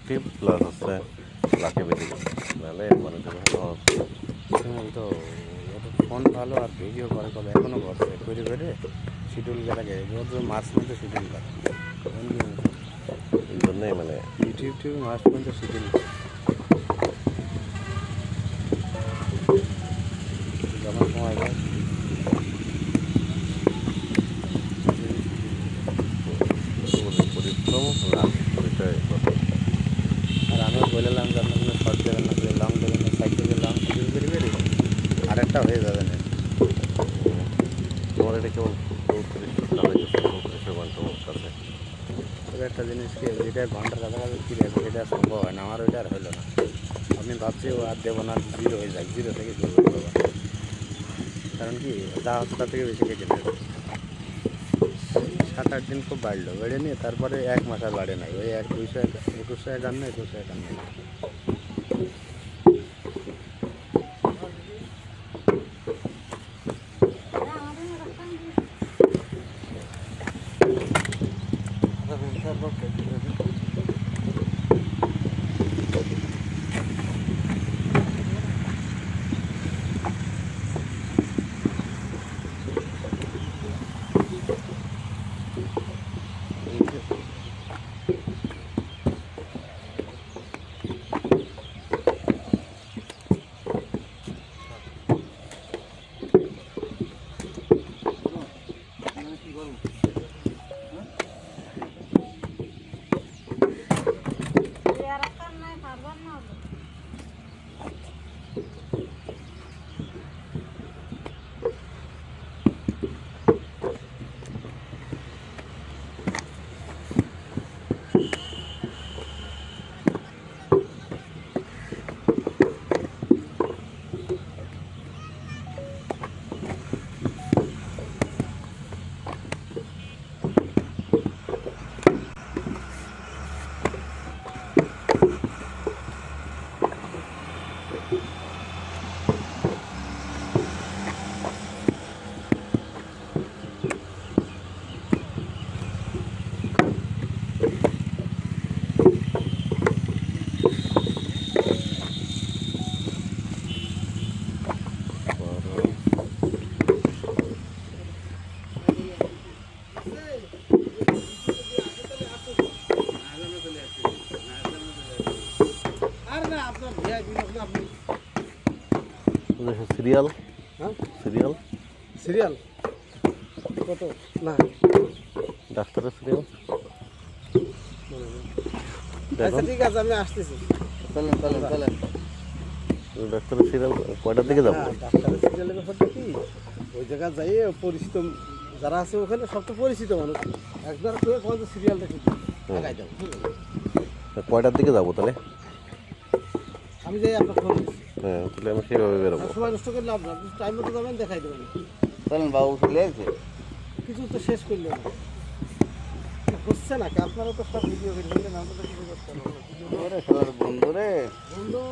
Active plus হচ্ছে লাখে বেরিয়ে গেছে নাহলে মানে তো ফোন ভালো আর ভিডিও করে কবে এখনও করছে করে করে শিডিউল গেলাকে রোজ মার্চ মধ্যে শিডিউল করে এই জন্যই মানে ইউটিউব মার্চ পর্যন্ত শিডিউল যখন সময় যায় পরিশ্রম লাভ ওইটাই কথা। আর আমিও বললাম যে আপনার কোনো শর্ট দেবেন না লং দেবেন না সাইড থেকে লং শিডিউল করে বেরি আরেকটা হয়ে যাবে না তোমার এটা কেমন 34 ঘন্টা কাছে তবে একটা জিনিসকে যেটা ঘন্টার কাছাকাছি ফিরে আসবে সেটা সম্ভব হয় না আমার ওইটা আর হলো না আপনি ভাবছি ও আর দেবো না জিরো হয়ে যাক জিরো থেকে শুরু করতে হবে কারণ কি যা হচ্ছে তার থেকে বেশি কেটে নেবে 7-8 দিন খুব বাড়লো বেড়ে নিয়ে তারপরে 1 মাস আর বাড়ে নাই ওই 2151 2151 সিরিয়াল হ্যাঁ সিরিয়াল সিরিয়াল কত না ডাক্তারের সিরিয়াল আচ্ছা ঠিক আছে আমি আসতেছি চলেন ডাক্তারের সিরিয়াল কয়টার দিকে যাবো ডাক্তারের সিরিয়ালের ব্যাপারটা কি ওই জায়গায় যাই পরিচিত যারা আছে ওখানে সব তো পরিচিত মানুষ একবার করে কত সিরিয়ালটা কিন্তু লাগাই দাও কয়টার দিকে যাবো তাহলে আমি যাই আপনার ফোন হ্যাঁ তাহলে আমি সেভাবে বেরোবো সময় নষ্ট করলে আপনার টাইম মতো যাবেন দেখাই দেবেন চলেন বাবু চলে আছে কিছু তো শেষ করলে না হচ্ছে না কি আপনারা তো সব ভিডিও করলেন আমরা তো কিছু করতে পারবো না বন্ধু রে বন্ধু